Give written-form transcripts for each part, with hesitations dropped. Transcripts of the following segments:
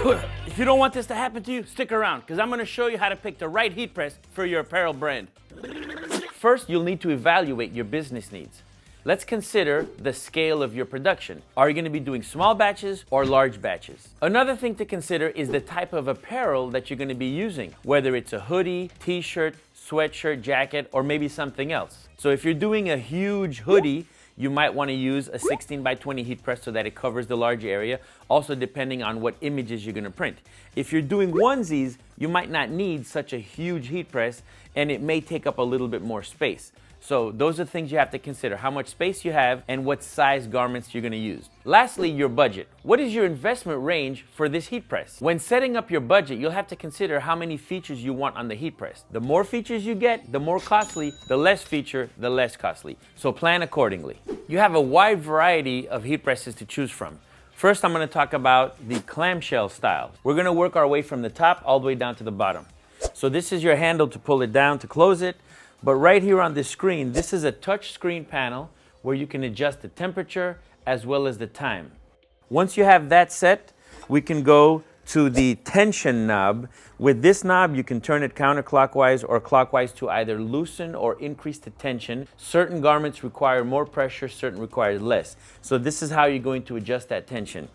If you don't want this to happen to you, stick around, because I'm going to show you how to pick the right heat press for your apparel brand. First, you'll need to evaluate your business needs. Let's consider the scale of your production. Are you going to be doing small batches or large batches? Another thing to consider is the type of apparel that you're going to be using, whether it's a hoodie, t-shirt, sweatshirt, jacket, or maybe something else. So if you're doing a huge hoodie, you might want to use a 16 by 20 heat press so that it covers the large area, also depending on what images you're going to print. If you're doing onesies, you might not need such a huge heat press, and it may take up a little bit more space. So those are things you have to consider: how much space you have and what size garments you're going to use. Lastly, your budget. What is your investment range for this heat press? When setting up your budget, you'll have to consider how many features you want on the heat press. The more features you get, the more costly; the less feature, the less costly. So plan accordingly. You have a wide variety of heat presses to choose from. First, I'm going to talk about the clamshell style. We're going to work our way from the top all the way down to the bottom. So this is your handle to pull it down to close it. But right here on this screen, this is a touch screen panel where you can adjust the temperature as well as the time. Once you have that set, we can go to the tension knob. With this knob, you can turn it counterclockwise or clockwise to either loosen or increase the tension. Certain garments require more pressure, certain require less. So this is how you're going to adjust that tension.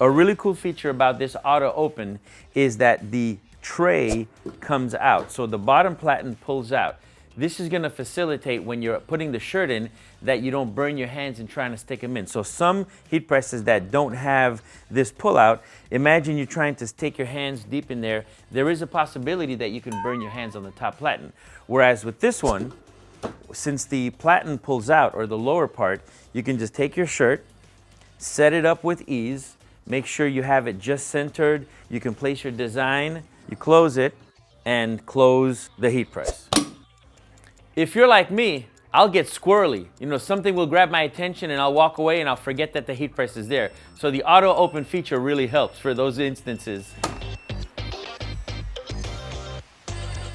A really cool feature about this auto open is that the tray comes out. So the bottom platen pulls out. This is going to facilitate when you're putting the shirt in that you don't burn your hands in trying to stick them in. So some heat presses that don't have this pull out, imagine you're trying to stick your hands deep in there. There is a possibility that you can burn your hands on the top platen. Whereas with this one, since the platen pulls out, or the lower part, you can just take your shirt, set it up with ease, make sure you have it just centered. You can place your design, you close it, and close the heat press. If you're like me, I'll get squirrely. You know, something will grab my attention and I'll walk away and I'll forget that the heat press is there. So the auto open feature really helps for those instances.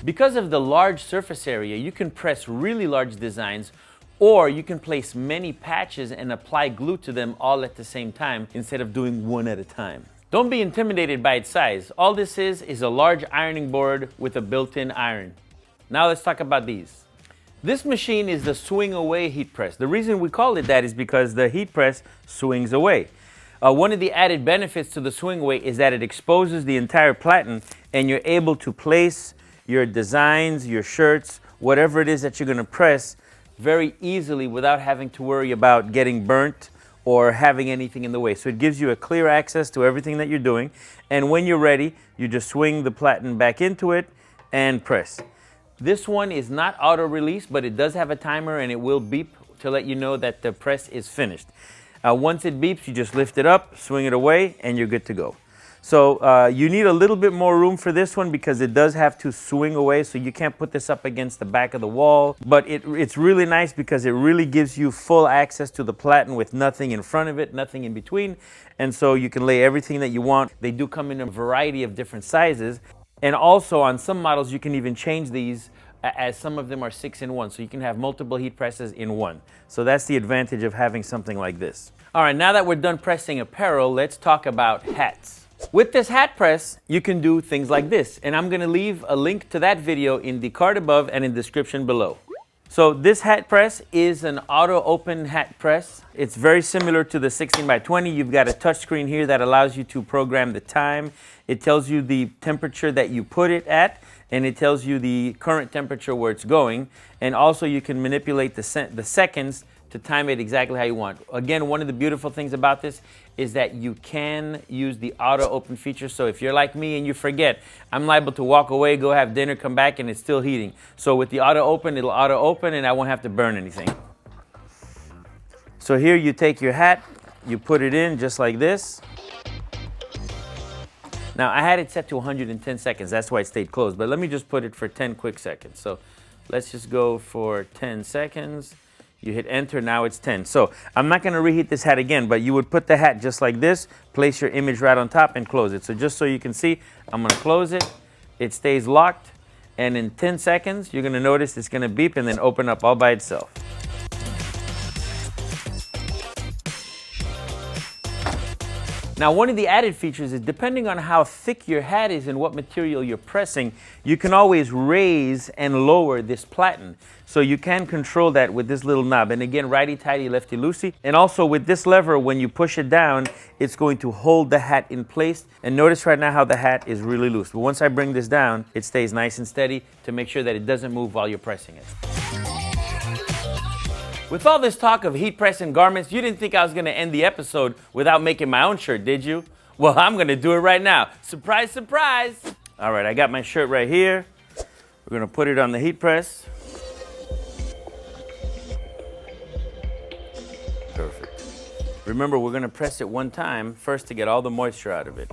Because of the large surface area, you can press really large designs, or you can place many patches and apply glue to them all at the same time instead of doing one at a time. Don't be intimidated by its size. All this is a large ironing board with a built-in iron. Now let's talk about these. This machine is the swing away heat press. The reason we call it that is because the heat press swings away. One of the added benefits to the swing away is that it exposes the entire platen, and you're able to place your designs, your shirts, whatever it is that you're going to press very easily without having to worry about getting burnt or having anything in the way. So it gives you a clear access to everything that you're doing. And when you're ready, you just swing the platen back into it and press. This one is not auto release, but it does have a timer and it will beep to let you know that the press is finished. Once it beeps, you just lift it up, swing it away, and you're good to go. So you need a little bit more room for this one because it does have to swing away, so you can't put this up against the back of the wall. But it's really nice because it really gives you full access to the platen with nothing in front of it, nothing in between. And so you can lay everything that you want. They do come in a variety of different sizes. And also on some models, you can even change these, as some of them are 6-in-1. So you can have multiple heat presses in one. So that's the advantage of having something like this. All right, now that we're done pressing apparel, let's talk about hats. With this hat press, you can do things like this. And I'm gonna leave a link to that video in the card above and in the description below. So this hat press is an auto open hat press. It's very similar to the 16 by 20. You've got a touch screen here that allows you to program the time. It tells you the temperature that you put it at, and it tells you the current temperature where it's going. And also you can manipulate the seconds to time it exactly how you want. Again, one of the beautiful things about this is that you can use the auto open feature. So if you're like me and you forget, I'm liable to walk away, go have dinner, come back, and it's still heating. So with the auto open, it'll auto open and I won't have to burn anything. So here you take your hat, you put it in just like this. Now I had it set to 110 seconds, that's why it stayed closed, but let me just put it for 10 quick seconds. So let's just go for 10 seconds. You hit enter, now it's 10. So I'm not gonna reheat this hat again, but you would put the hat just like this, place your image right on top and close it. So just so you can see, I'm gonna close it, it stays locked, and in 10 seconds, you're gonna notice it's gonna beep and then open up all by itself. Now, one of the added features is depending on how thick your hat is and what material you're pressing, you can always raise and lower this platen. So you can control that with this little knob. And again, righty-tighty, lefty-loosey. And also with this lever, when you push it down, it's going to hold the hat in place. And notice right now how the hat is really loose. But once I bring this down, it stays nice and steady to make sure that it doesn't move while you're pressing it. With all this talk of heat pressing garments, you didn't think I was going to end the episode without making my own shirt, did you? Well, I'm going to do it right now. Surprise, surprise. All right, I got my shirt right here. We're going to put it on the heat press. Perfect. Remember, we're going to press it one time first to get all the moisture out of it.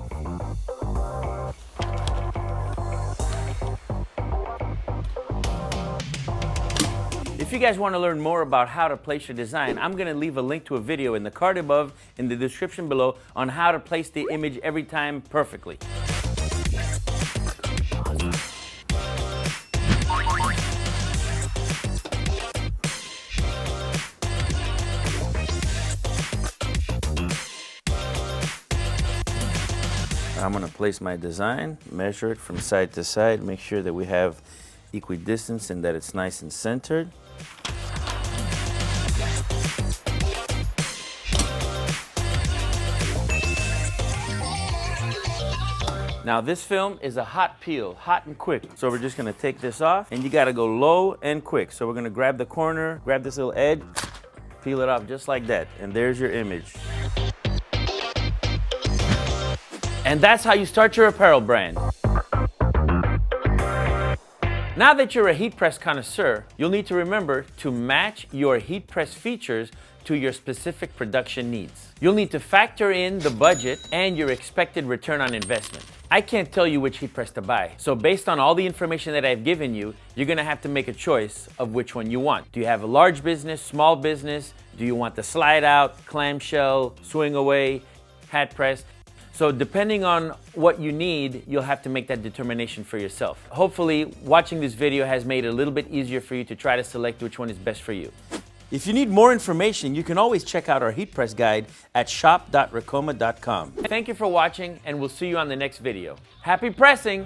If you guys want to learn more about how to place your design, I'm going to leave a link to a video in the card above, in the description below, on how to place the image every time perfectly. I'm going to place my design, measure it from side to side, make sure that we have equidistance and that it's nice and centered. Now this film is a hot peel, hot and quick. So we're just gonna take this off, and you gotta go low and quick. So we're gonna grab the corner, grab this little edge, peel it off just like that, and there's your image. And that's how you start your apparel brand. Now that you're a heat press connoisseur, you'll need to remember to match your heat press features to your specific production needs. You'll need to factor in the budget and your expected return on investment. I can't tell you which heat press to buy, so based on all the information that I've given you, you're gonna have to make a choice of which one you want. Do you have a large business, small business? Do you want the slide out, clamshell, swing away, hat press? So depending on what you need, you'll have to make that determination for yourself. Hopefully, watching this video has made it a little bit easier for you to try to select which one is best for you. If you need more information, you can always check out our heat press guide at shop.ricoma.com. Thank you for watching, and we'll see you on the next video. Happy pressing!